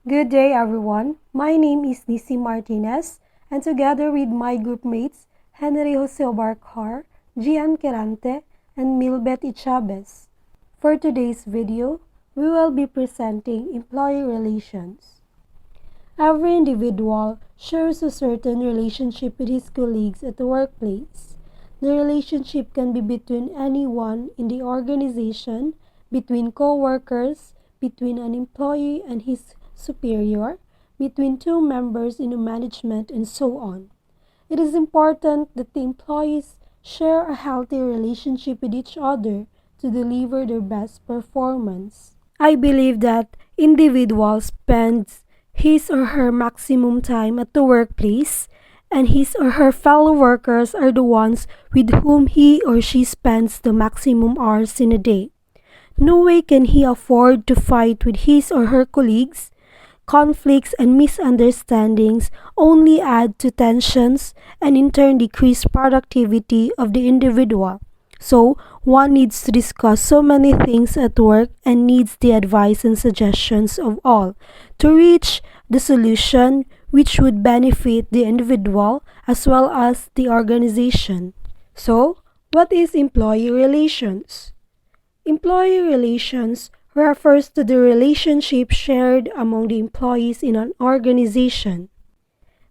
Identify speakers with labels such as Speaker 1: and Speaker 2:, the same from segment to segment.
Speaker 1: Good day, everyone. My name is Nisi Martinez, and together with my group mates, Henry Jose Obarcar, Gian Quirante, and Milbet Chavez. For today's video, we will be presenting employee relations. Every individual shares a certain relationship with his colleagues at the workplace. The relationship can be between anyone in the organization, between co-workers, between an employee and his superior, between two members in the management, and so on. It is important that the employees share a healthy relationship with each other to deliver their best performance. I believe that individual spends his or her maximum time at the workplace, and his or her fellow workers are the ones with whom he or she spends the maximum hours in a day. No way can he afford to fight with his or her colleagues. Conflicts and misunderstandings only add to tensions and in turn decrease productivity of the individual. So, one needs to discuss so many things at work and needs the advice and suggestions of all to reach the solution which would benefit the individual as well as the organization. So, what is employee relations? Employee relations refers to the relationship shared among the employees in an organization.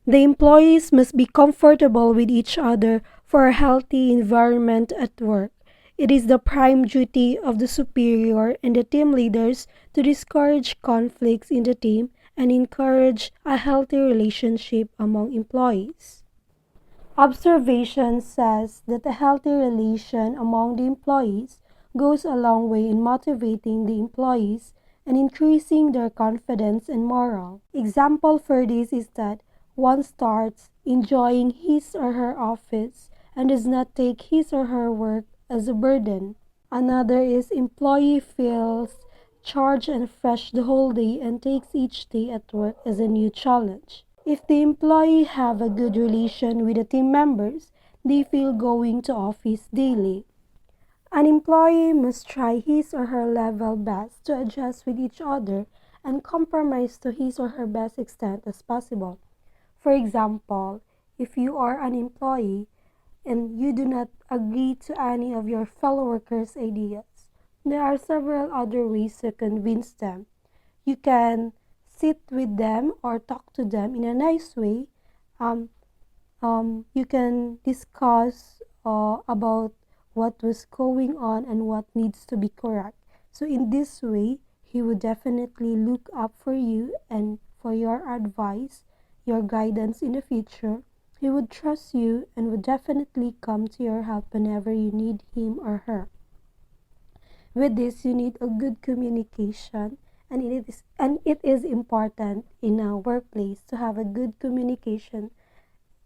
Speaker 1: The employees must be comfortable with each other for a healthy environment at work. It is the prime duty of the superior and the team leaders to discourage conflicts in the team and encourage a healthy relationship among employees. Observation says that a healthy relation among the employees goes a long way in motivating the employees and increasing their confidence and morale. Example for this is that one starts enjoying his or her office and does not take his or her work as a burden. Another is employee feels charged and fresh the whole day and takes each day at work as a new challenge. If the employee have a good relation with the team members, they feel going to office daily. An employee must try his or her level best to adjust with each other and compromise to his or her best extent as possible. For example, if you are an employee and you do not agree to any of your fellow workers' ideas, there are several other ways to convince them. You can sit with them or talk to them in a nice way. You can discuss about what was going on and what needs to be correct. So in this way, he would definitely look up for you and for your advice, your guidance in the future. He would trust you and would definitely come to your help whenever you need him or her. With this, you need a good communication, and it is important in a workplace to have a good communication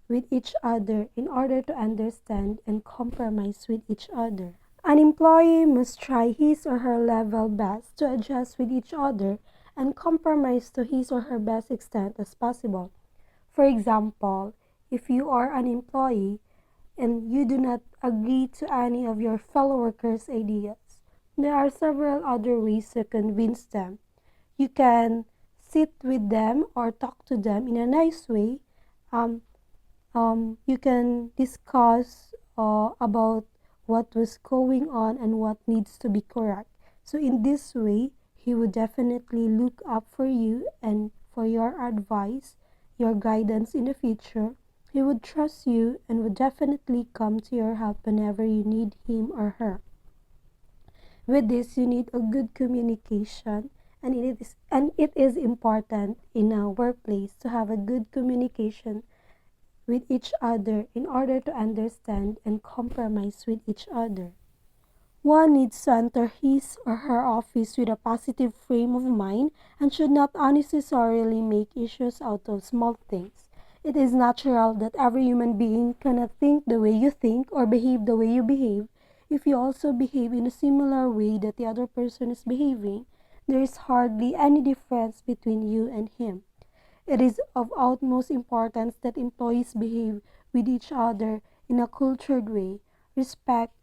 Speaker 1: with each other in order to understand and compromise with each other. An employee must try his or her level best to adjust with each other and compromise to his or her best extent as possible. For example, if you are an employee and you do not agree to any of your fellow workers' ideas, there are several other ways to convince them. You can sit with them or talk to them in a nice way. You can discuss about what was going on and what needs to be correct. So in this way, he would definitely look up for you and for your advice, your guidance in the future. He would trust you and would definitely come to your help whenever you need him or her. With this, you need a good communication, and it is important in a workplace to have a good communication with each other in order to understand and compromise with each other. One needs to enter his or her office with a positive frame of mind and should not unnecessarily make issues out of small things. It is natural that every human being cannot think the way you think or behave the way you behave. If you also behave in a similar way that the other person is behaving, there is hardly any difference between you and him. It is of utmost importance that employees behave with each other in a cultured way, respect,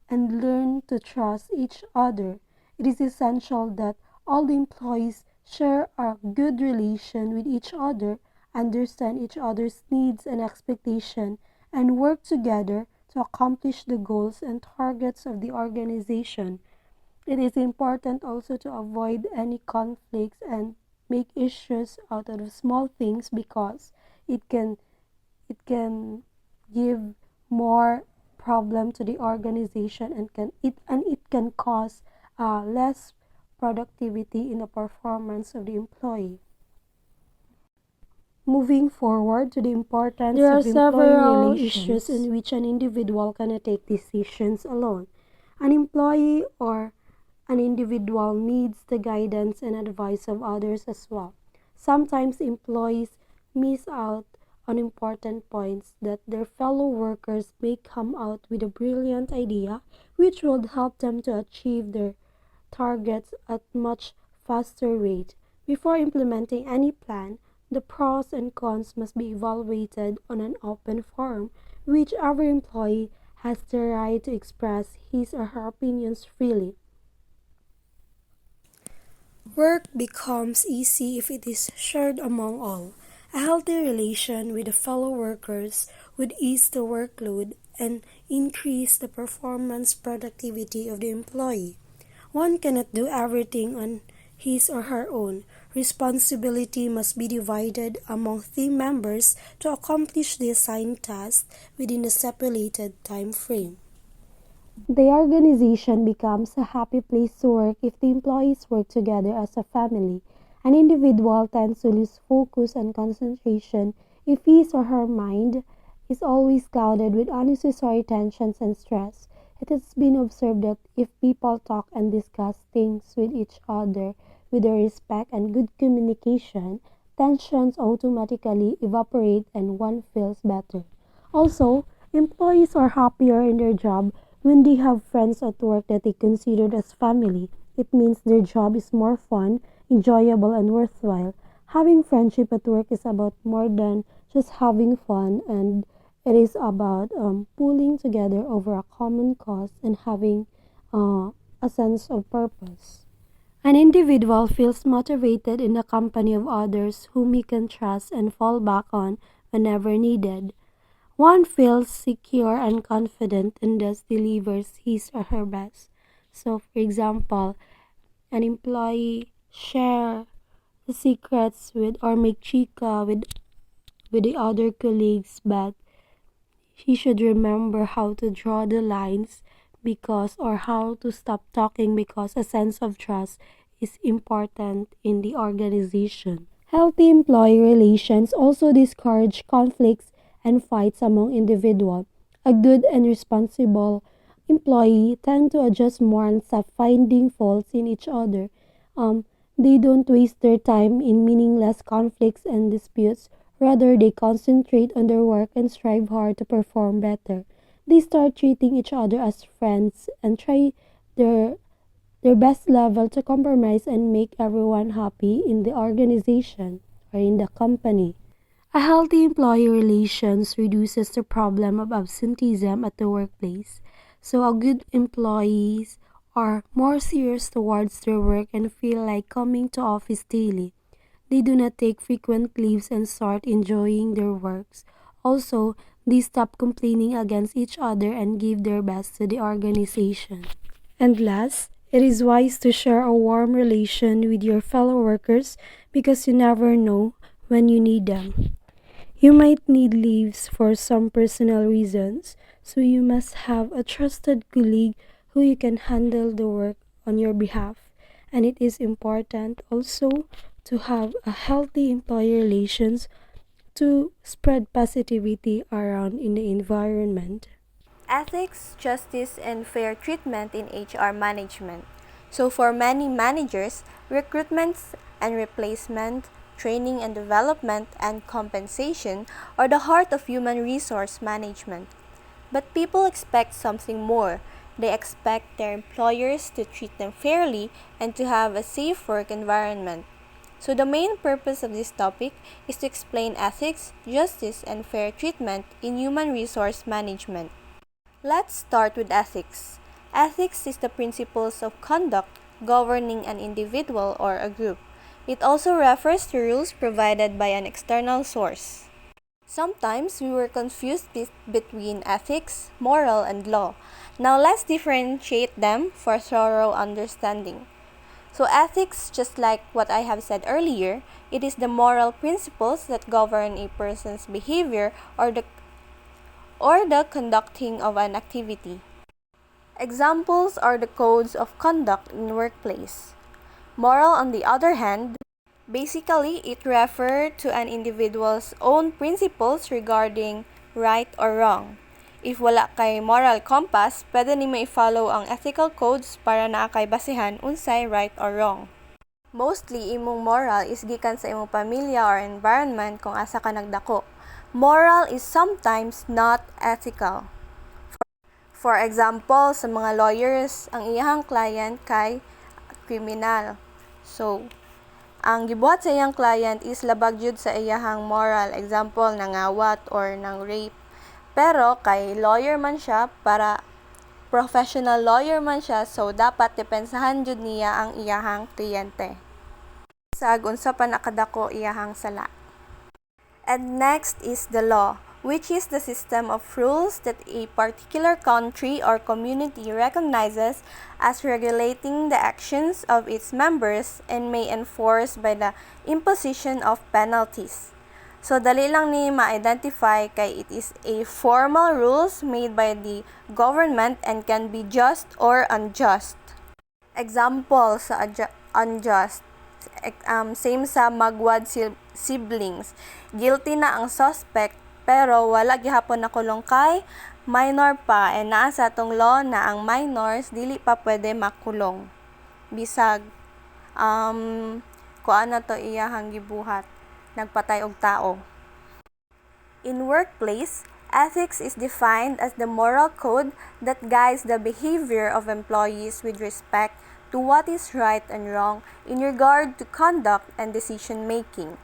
Speaker 1: and learn to trust each other. It is essential that all the employees share a good relation with each other, understand each other's needs and expectations, and work together to accomplish the goals and targets of the organization. It is important also to avoid any conflicts and make issues out of small things because it can it can give more problem to the organization and it can cause less productivity in the performance of the employee. Moving forward to the importance there are several issues in which an individual cannot take decisions alone. An employee or an individual needs the guidance and advice of others as well. Sometimes employees miss out on important points that their fellow workers may come out with a brilliant idea which would help them to achieve their targets at much faster rate. Before implementing any plan, the pros and cons must be evaluated on an open forum, which every employee has the right to express his or her opinions freely. Work becomes easy if it is shared among all. A healthy relation with the fellow workers would ease the workload and increase the performance productivity of the employee. One cannot do everything on his or her own. Responsibility must be divided among team members to accomplish the assigned task within the stipulated time frame. The organization becomes a happy place to work if the employees work together as a family. An individual tends to lose focus and concentration if his or her mind is always clouded with unnecessary tensions and stress. It has been observed that if people talk and discuss things with each other with a respect and good communication, tensions automatically evaporate and one feels better. Also, employees are happier in their job when they have friends at work that they consider as family. It means their job is more fun, enjoyable, and worthwhile. Having friendship at work is about more than just having fun, and it is about pulling together over a common cause and having a sense of purpose. An individual feels motivated in the company of others whom he can trust and fall back on whenever needed. One feels secure and confident and thus delivers his or her best. So, for example, an employee share the secrets with or make chica with the other colleagues, but he should remember how to draw the lines because or how to stop talking because a sense of trust is important in the organization. Healthy employee relations also discourage conflicts and fights among individuals. A good and responsible employee tend to adjust more and stop finding faults in each other. Um, they don't waste their time in meaningless conflicts and disputes. Rather, they concentrate on their work and strive hard to perform better. They start treating each other as friends and try their their best level to compromise and make everyone happy in the organization or in the company. A healthy employee relations reduces the problem of absenteeism at the workplace. So a good employees are more serious towards their work and feel like coming to office daily. They do not take frequent leaves and start enjoying their works. Also, they stop complaining against each other and give their best to the organization. And last, it is wise to share a warm relation with your fellow workers because you never know when you need them. You might need leaves for some personal reasons, so you must have a trusted colleague who you can handle the work on your behalf. And it is important also to have a healthy employee relations to spread positivity around in the environment.
Speaker 2: Ethics, justice, and fair treatment in HR management. So, for many managers, recruitment and replacement, training and development, and compensation are the heart of human resource management. But people expect something more. They expect their employers to treat them fairly and to have a safe work environment. So, the main purpose of this topic is to explain ethics, justice, and fair treatment in human resource management. Let's start with ethics. Ethics is the principles of conduct governing an individual or a group. It also refers to rules provided by an external source. Sometimes we were confused between ethics, moral, and law. Now let's differentiate them for thorough understanding. So ethics, just like what I have said earlier, it is the moral principles that govern a person's behavior or the conducting of an activity. Examples are the codes of conduct in workplace. Moral, on the other hand, basically it refers to an individual's own principles regarding right or wrong. If wala kay moral compass, pwede nimo i-follow ang ethical codes para naa kay basihan unsay right or wrong. Mostly, imong moral is gikan sa imong pamilya or environment kung asa ka nagdako. Moral is sometimes not ethical. For example, sa mga lawyers, ang iyang client kay kriminal. So, ang gibuhat sa iyang client is labag jud sa iyang moral. Example, nangawat or nang rape. Pero kay lawyer man siya, para professional lawyer man siya, so dapat depensahan jud niya ang iyang kliyente. Sag unsa pa nakadako iyang sala. And next is the law, which is the system of rules that a particular country or community recognizes as regulating the actions of its members and may enforce by the imposition of penalties. So, dali lang ni ma-identify kay it is a formal rules made by the government and can be just or unjust. Example sa unjust. Same sa magwad siblings. Guilty na ang suspect pero wala gihapon nakulong kay minor pa and naa sa atong law na ang minors dili pa pwede makulong. Bisag kuan na to iyahang gibuhat. Nagpatay og tao. In workplace, ethics is defined as the moral code that guides the behavior of employees with respect to what is right and wrong in regard to conduct and decision making.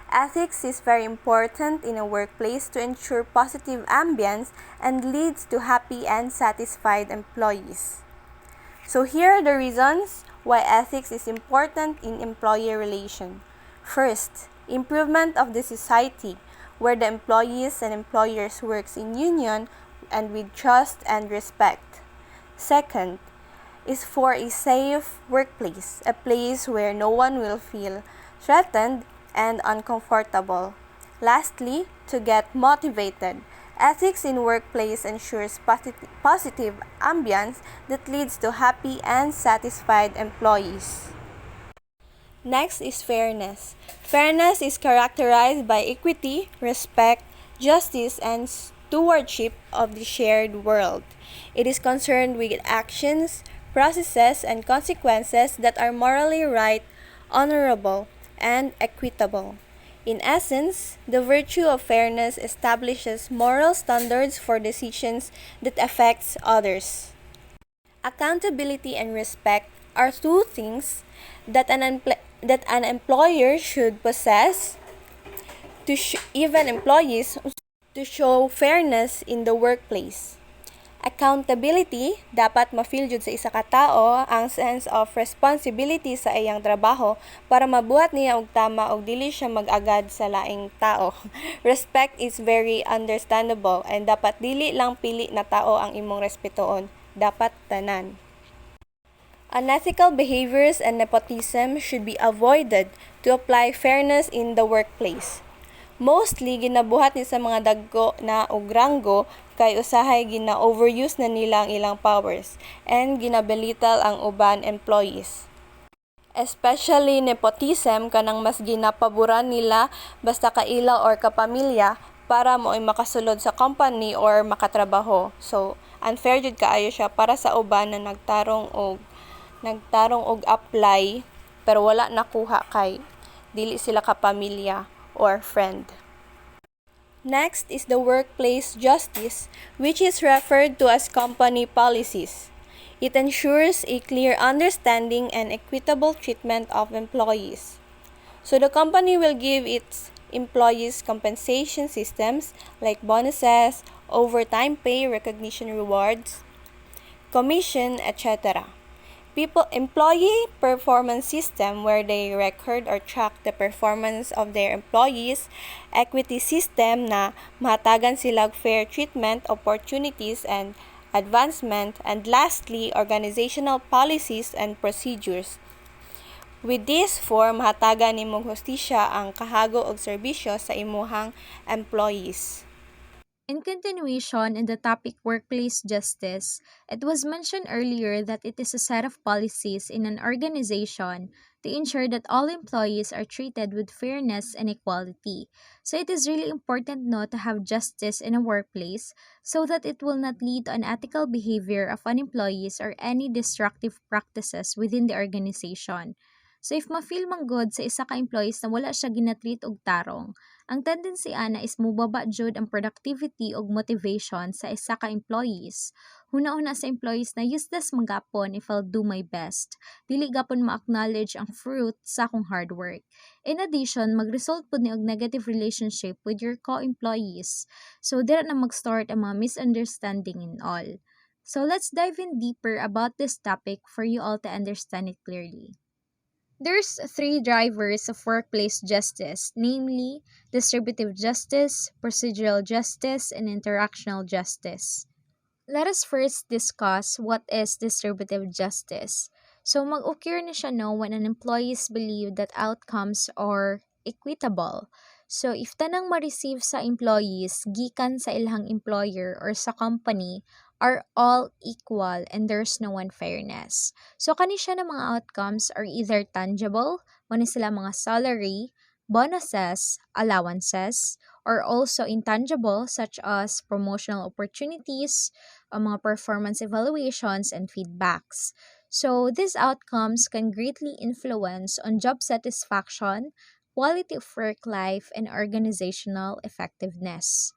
Speaker 2: Ethics is very important in a workplace to ensure positive ambience and leads to happy and satisfied employees. So here are the reasons why ethics is important in employee relation. First, improvement of the society where the employees and employers works in union and with trust and respect. Second, is for a safe workplace, a place where no one will feel threatened and uncomfortable. Lastly, to get motivated. Ethics in workplace ensures positive ambience that leads to happy and satisfied employees. Next is fairness. Fairness is characterized by equity, respect, justice, and stewardship of the shared world. It is concerned with actions, processes, and consequences that are morally right, honorable, and equitable. In essence, the virtue of fairness establishes moral standards for decisions that affects others. Accountability and respect are two things that an employer should possess to even employees to show fairness in the workplace. Accountability, dapat ma-feel jud sa isa ka tao ang sense of responsibility sa iyang trabaho para mabuhat niya og tama og dili siya mag-agad sa laing tao. Respect is very understandable and dapat dili lang pili na tao ang imong respetoon, dapat tanan. Unethical behaviors and nepotism should be avoided to apply fairness in the workplace. Mostly, ginabuhat ni sa mga dagko na og ranggo kay usahay gina-overuse na nila ang ilang powers and ginabelital ang uban employees. Especially nepotism kanang mas ginapaboran nila basta kaila or kapamilya para mo ay makasulod sa company or makatrabaho. So, unfair jud kaayo siya para sa uban na nagtarong og apply pero wala nakuha kay dili sila kapamilya or friend. Next is the workplace justice, which is referred to as company policies. It ensures a clear understanding and equitable treatment of employees. So the company will give its employees compensation systems like bonuses, overtime pay, recognition rewards, commission, etc. employee performance system where they record or track the performance of their employees, equity system na mahatagan sila fair treatment, opportunities, and advancement, and lastly, organizational policies and procedures. With this form, hatagan nimong hustisya ang kahago og serbisyo sa imuhang employees.
Speaker 3: In continuation in the topic workplace justice, it was mentioned earlier that it is a set of policies in an organization to ensure that all employees are treated with fairness and equality. So it is really important to have justice in a workplace so that it will not lead to unethical behavior of employees or any destructive practices within the organization. So if ma-feel man good sa isa ka employees na wala siya ginatreat og tarong, ang tendency ana is mubaba jud ang productivity ug motivation sa isa ka employees. Huna-una sa employees na useless man gapon if I'll do my best. Dili gapon ma-acknowledge ang fruit sa akong hard work. In addition, mag-result pud ni og negative relationship with your co-employees. So dira na mag-start ang mga misunderstanding and all. So let's dive in deeper about this topic for you all to understand it clearly. There's three drivers of workplace justice, namely distributive justice, procedural justice, and interactional justice. Let us first discuss what is distributive justice. So mag-occur na siya when an employees believe that outcomes are equitable. So if tanang ma-receive sa employees gikan sa ilang employer or sa company are all equal and there's no unfairness. So kani siya ng mga outcomes are either tangible, muna sila mga salary, bonuses, allowances, or also intangible such as promotional opportunities, mga performance evaluations, and feedbacks. So these outcomes can greatly influence on job satisfaction, quality of work life, and organizational effectiveness.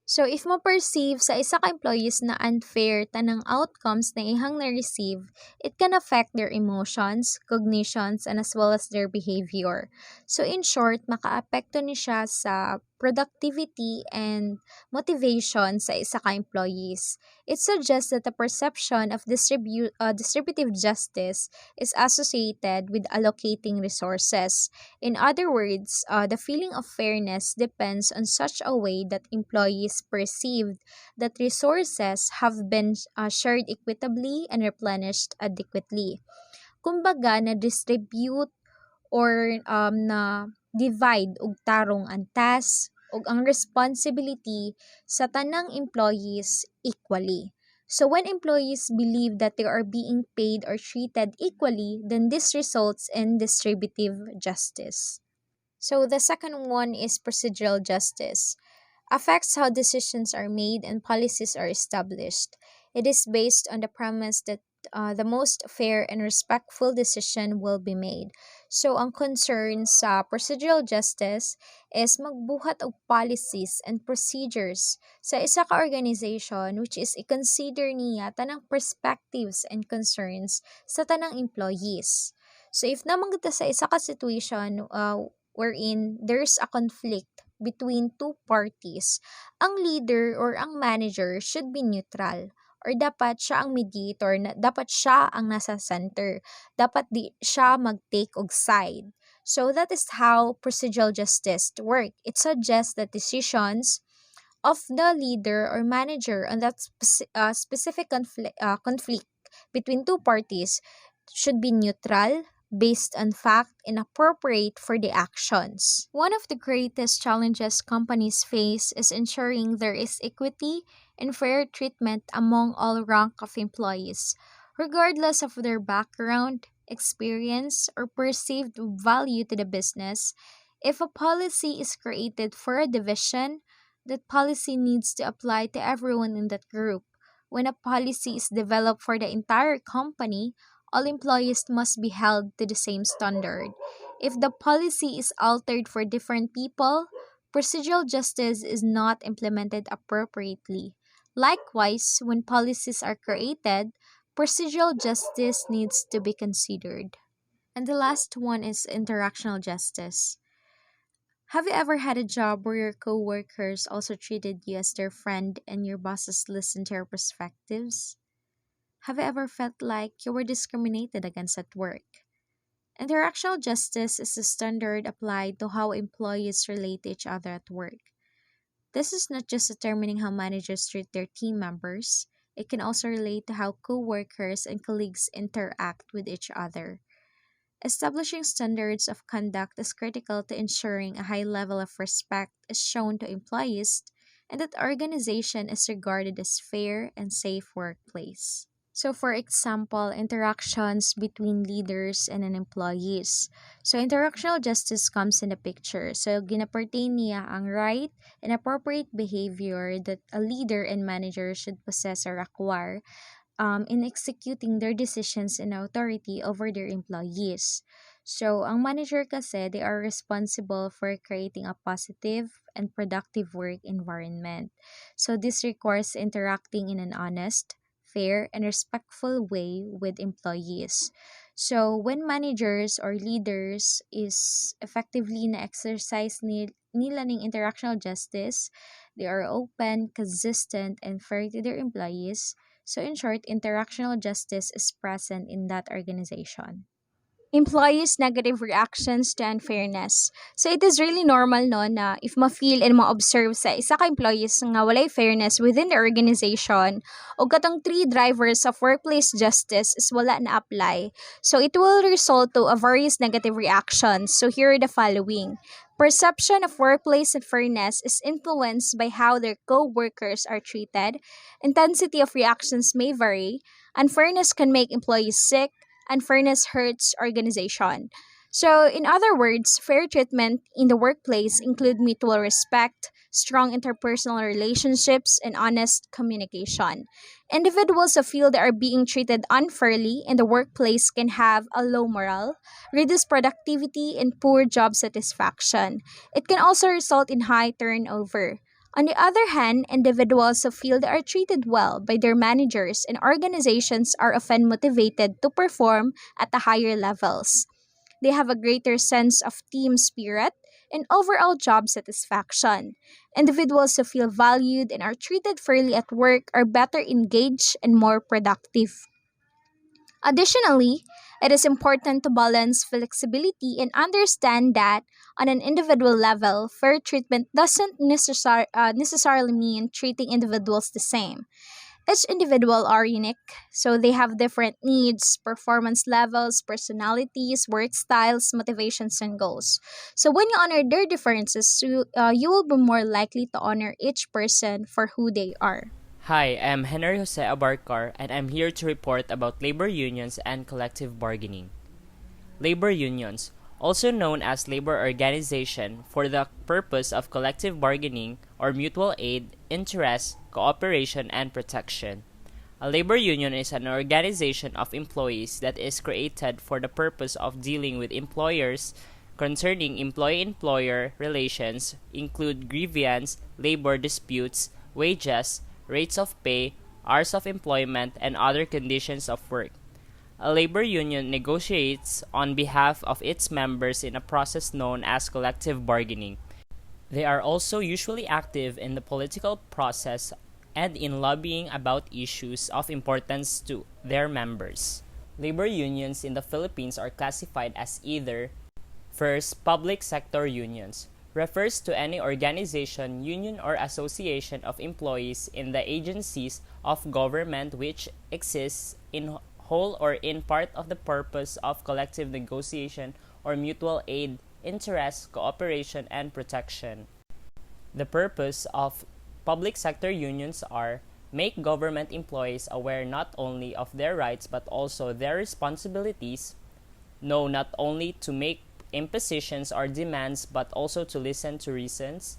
Speaker 3: So if mo-perceive sa isa ka employees na unfair tanang outcomes na ihang na-receive, it can affect their emotions, cognitions, and as well as their behavior. So in short, makaapekto ni siya sa productivity and motivation sa isa ka employees. It suggests that the perception of distributive justice is associated with allocating resources. In other words, the feeling of fairness depends on such a way that employees perceive that resources have been shared equitably and replenished adequately. Kumbaga, na-distribute or na divide og tarong ang task ug ang responsibility sa tanang employees equally. So when employees believe that they are being paid or treated equally, then this results in distributive justice. So the second one is procedural justice. Affects how decisions are made and policies are established. It is based on the premise that the most fair and respectful decision will be made. So ang concern sa procedural justice is magbuhat og policies and procedures sa isa ka organization which is i-consider niya tanang perspectives and concerns sa tanang employees. So if naman kita sa isa ka situation wherein there's a conflict between two parties, ang leader or ang manager should be neutral or dapat siya ang mediator, dapat siya ang nasa center. Dapat di siya mag-take og side. So that is how procedural justice work. It suggests that decisions of the leader or manager on that specific conflict between two parties should be neutral, based on fact, and appropriate for the actions. One of the greatest challenges companies face is ensuring there is equity and fair treatment among all rank of employees, regardless of their background, experience, or perceived value to the business. If a policy is created for a division, that policy needs to apply to everyone in that group. When a policy is developed for the entire company, all employees must be held to the same standard. If the policy is altered for different people, procedural justice is not implemented appropriately. Likewise, when policies are created, procedural justice needs to be considered. And the last one is interactional justice. Have you ever had a job where your coworkers also treated you as their friend and your bosses listened to your perspectives? Have you ever felt like you were discriminated against at work? Interactional justice is a standard applied to how employees relate to each other at work. This is not just determining how managers treat their team members, it can also relate to how co-workers and colleagues interact with each other. Establishing standards of conduct is critical to ensuring a high level of respect is shown to employees and that the organization is regarded as fair and safe workplace. So for example, interactions between leaders and an employees. So interactional justice comes in the picture. So ginapertain niya ang right and appropriate behavior that a leader and manager should possess or acquire in executing their decisions and authority over their employees. So, ang manager kasi, they are responsible for creating a positive and productive work environment. So, this requires interacting in an honest, fair, and respectful way with employees. So, when managers or leaders is effectively na exercise nila ng interactional justice, they are open, consistent, and fair to their employees. So, in short, interactional justice is present in that organization. Employees' negative reactions to unfairness. So, it is really normal no na if ma-feel and ma-observe sa isa ka employees nga walay fairness within the organization o katong three drivers of workplace justice is wala na apply. So, it will result to a various negative reactions. So, here are the following. Perception of workplace fairness is influenced by how their co-workers are treated. Intensity of reactions may vary. Unfairness can make employees sick. Unfairness hurts organization. So, in other words, fair treatment in the workplace include mutual respect, strong interpersonal relationships, and honest communication. Individuals who feel they are being treated unfairly in the workplace can have a low morale, reduced productivity, and poor job satisfaction. It can also result in high turnover. On the other hand, individuals who feel they are treated well by their managers and organizations are often motivated to perform at the higher levels. They have a greater sense of team spirit and overall job satisfaction. Individuals who feel valued and are treated fairly at work are better engaged and more productive. Additionally, it is important to balance flexibility and understand that on an individual level, fair treatment doesn't necessarily mean treating individuals the same. Each individual are unique, so they have different needs, performance levels, personalities, work styles, motivations, and goals. So when you honor their differences, you will be more likely to honor each person for who they are.
Speaker 4: Hi, I'm Henry Jose Abarcar, and I'm here to report about labor unions and collective bargaining. Labor unions, also known as labor organization, for the purpose of collective bargaining or mutual aid, interest, cooperation, and protection. A labor union is an organization of employees that is created for the purpose of dealing with employers concerning employee-employer relations, include grievance, labor disputes, wages, rates of pay, hours of employment, and other conditions of work. A labor union negotiates on behalf of its members in a process known as collective bargaining. They are also usually active in the political process and in lobbying about issues of importance to their members. Labor unions in the Philippines are classified as either: first, public sector unions refers to any organization, union, or association of employees in the agencies of government which exists in whole or in part of the purpose of collective negotiation or mutual aid, interest, cooperation, and protection. The purpose of public sector unions are: make government employees aware not only of their rights but also their responsibilities, know not only to make impositions or demands but also to listen to reasons,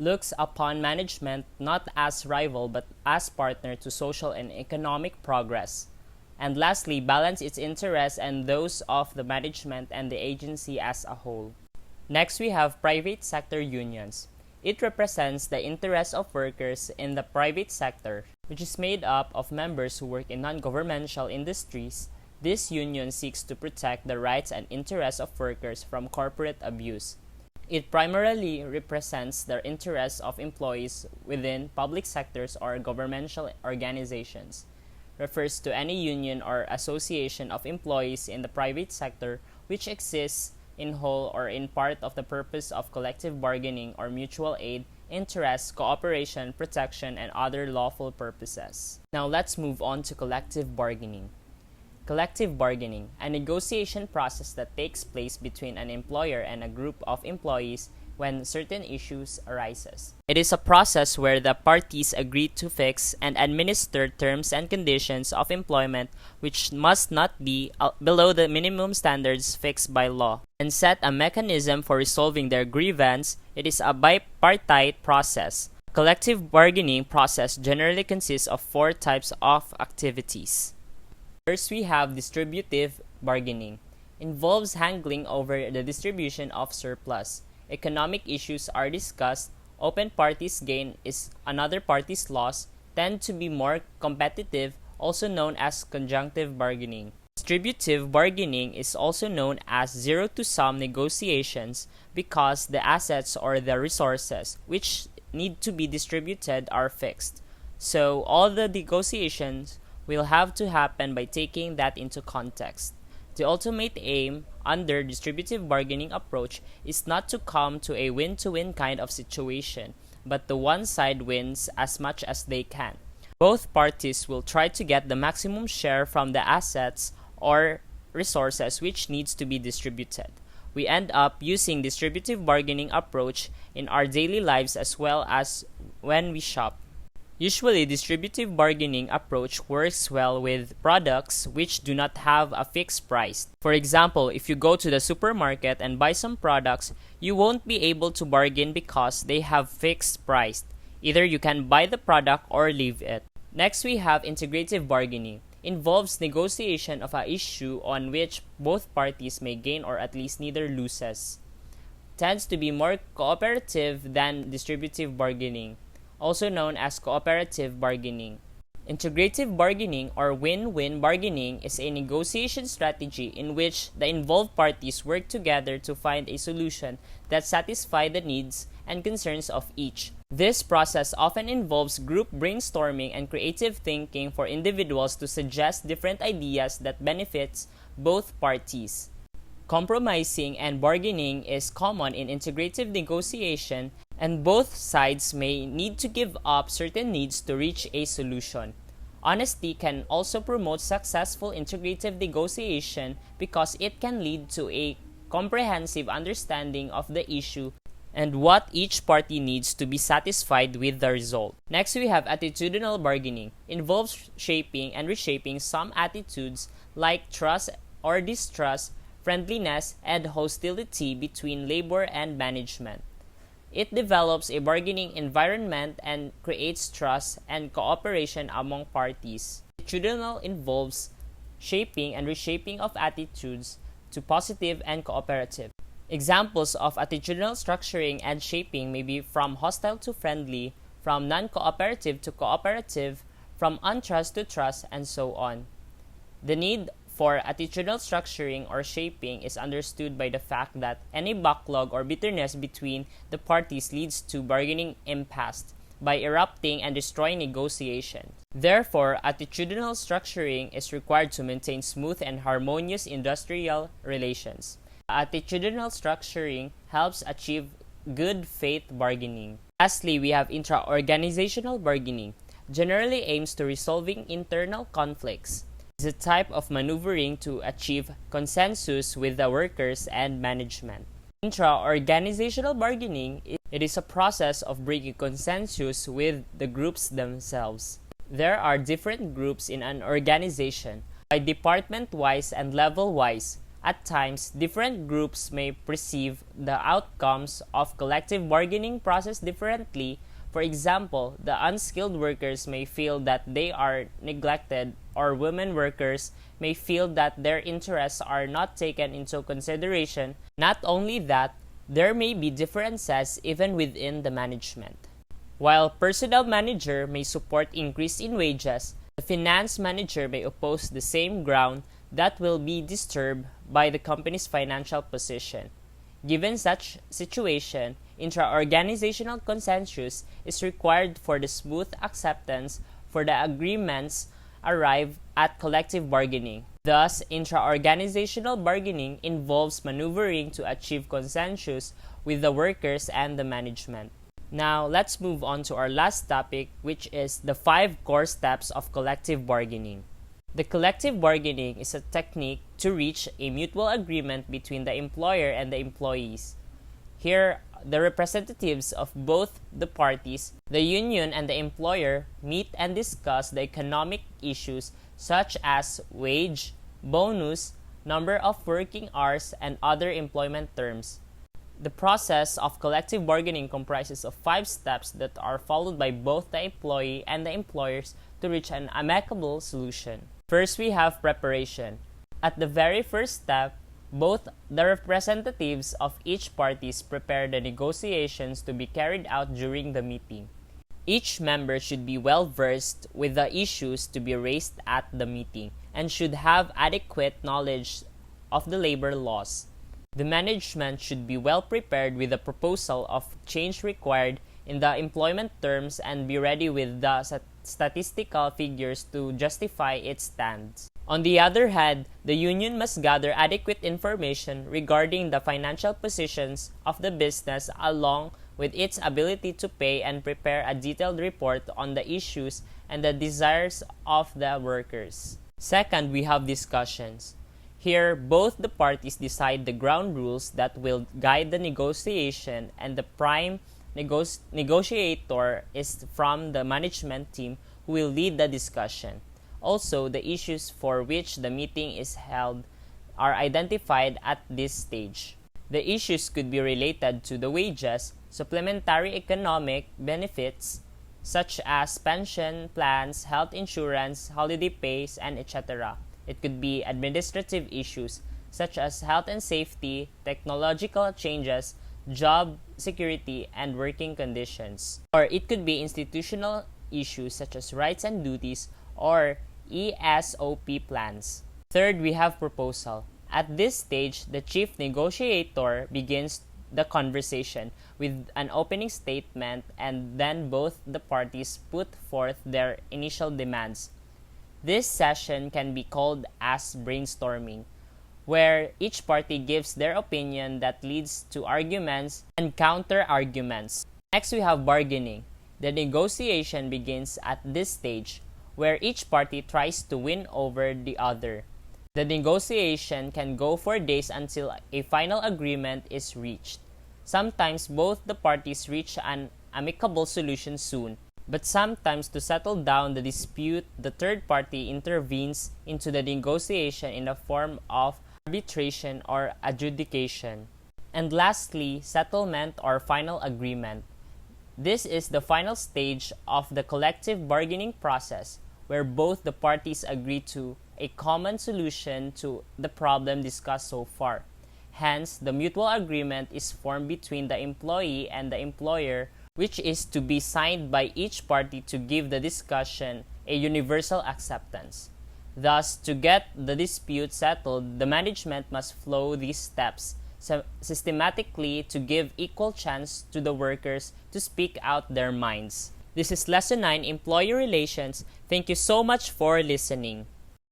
Speaker 4: looks upon management not as rival but as partner to social and economic progress, and lastly, balance its interests and those of the management and the agency as a whole. Next, we have private sector unions. It represents the interests of workers in the private sector, which is made up of members who work in non-governmental industries. This union seeks to protect the rights and interests of workers from corporate abuse. It primarily represents the interests of employees within public sectors or governmental organizations. refers to any union or association of employees in the private sector which exists in whole or in part of the purpose of collective bargaining or mutual aid, interest, cooperation, protection, and other lawful purposes. Now let's move on to collective bargaining. Collective bargaining, a negotiation process that takes place between an employer and a group of employees when certain issues arises. It is a process where the parties agree to fix and administer terms and conditions of employment which must not be below the minimum standards fixed by law, and set a mechanism for resolving their grievance. It is a bipartite process. Collective bargaining process generally consists of 4 types of activities. First, we have distributive bargaining. Involves haggling over the distribution of surplus. Economic issues are discussed. Open parties' gain is another party's loss. Tend to be more competitive, also known as conjunctive bargaining. Distributive bargaining is also known as zero-to-sum negotiations because the assets or the resources which need to be distributed are fixed. So all the negotiations will have to happen by taking that into context. The ultimate aim under distributive bargaining approach is not to come to a win-to-win kind of situation, but the one side wins as much as they can. Both parties will try to get the maximum share from the assets or resources which needs to be distributed. We end up using distributive bargaining approach in our daily lives as well as when we shop. Usually, distributive bargaining approach works well with products which do not have a fixed price. For example, if you go to the supermarket and buy some products, you won't be able to bargain because they have fixed price. Either you can buy the product or leave it. Next, we have integrative bargaining. Involves negotiation of an issue on which both parties may gain or at least neither loses. Tends to be more cooperative than distributive bargaining, also known as cooperative bargaining. Integrative bargaining or win-win bargaining is a negotiation strategy in which the involved parties work together to find a solution that satisfies the needs and concerns of each. This process often involves group brainstorming and creative thinking for individuals to suggest different ideas that benefits both parties. Compromising and bargaining is common in integrative negotiation, and both sides may need to give up certain needs to reach a solution. Honesty can also promote successful integrative negotiation because it can lead to a comprehensive understanding of the issue and what each party needs to be satisfied with the result. Next, we have attitudinal bargaining. Involves shaping and reshaping some attitudes like trust or distrust, friendliness, and hostility between labor and management. It develops a bargaining environment and creates trust and cooperation among parties. Attitudinal involves shaping and reshaping of attitudes to positive and cooperative. Examples of attitudinal structuring and shaping may be from hostile to friendly, from non-cooperative to cooperative, from untrust to trust, and so on. The need for attitudinal structuring or shaping is understood by the fact that any backlog or bitterness between the parties leads to bargaining impasse by erupting and destroying negotiations. Therefore, attitudinal structuring is required to maintain smooth and harmonious industrial relations. Attitudinal structuring helps achieve good faith bargaining. Lastly, we have intra-organizational bargaining. Generally aims to resolving internal conflicts. It is a type of maneuvering to achieve consensus with the workers and management. Intra-organizational bargaining, it is a process of bringing consensus with the groups themselves. There are different groups in an organization, by department-wise and level-wise. At times, different groups may perceive the outcomes of collective bargaining process differently. For example, the unskilled workers may feel that they are neglected, or women workers may feel that their interests are not taken into consideration. Not only that, there may be differences even within the management. While personnel manager may support increase in wages, the finance manager may oppose the same ground that will be disturbed by the company's financial position. Given such situation, intra-organizational consensus is required for the smooth acceptance for the agreements arrive at collective bargaining. Thus, intra-organizational bargaining involves maneuvering to achieve consensus with the workers and the management. Now, let's move on to our last topic, which is the 5 core steps of collective bargaining. The collective bargaining is a technique to reach a mutual agreement between the employer and the employees. Here, the representatives of both the parties, the union and the employer, meet and discuss the economic issues such as wage, bonus, number of working hours, and other employment terms. The process of collective bargaining comprises of 5 steps that are followed by both the employee and the employers to reach an amicable solution. First, we have preparation. At the very first step, both the representatives of each parties prepare the negotiations to be carried out during the meeting. Each member should be well versed with the issues to be raised at the meeting and should have adequate knowledge of the labor laws. The management should be well prepared with the proposal of change required in the employment terms and be ready with the statistical figures to justify its stance. On the other hand, the union must gather adequate information regarding the financial positions of the business along with its ability to pay and prepare a detailed report on the issues and the desires of the workers. Second, we have discussions. Here, both the parties decide the ground rules that will guide the negotiation, and the prime negotiator is from the management team who will lead the discussion. Also, the issues for which the meeting is held are identified at this stage. The issues could be related to the wages, supplementary economic benefits such as pension plans, health insurance, holiday pays, and etc. It could be administrative issues such as health and safety, technological changes, job security, and working conditions. Or it could be institutional issues such as rights and duties or ESOP plans. Third, we have proposal. At this stage, the chief negotiator begins the conversation with an opening statement, and then both the parties put forth their initial demands. This session can be called as brainstorming, where each party gives their opinion that leads to arguments and counter-arguments. Next, we have bargaining. The negotiation begins at this stage, where each party tries to win over the other. The negotiation can go for days until a final agreement is reached. Sometimes both the parties reach an amicable solution soon, but sometimes to settle down the dispute, the third party intervenes into the negotiation in the form of arbitration or adjudication. And lastly, settlement or final agreement. This is the final stage of the collective bargaining process, where both the parties agree to a common solution to the problem discussed so far. Hence, the mutual agreement is formed between the employee and the employer, which is to be signed by each party to give the discussion a universal acceptance. Thus, to get the dispute settled, the management must follow these steps systematically to give equal chance to the workers to speak out their minds. This is Lesson 9, Employee Relations. Thank you so much for listening.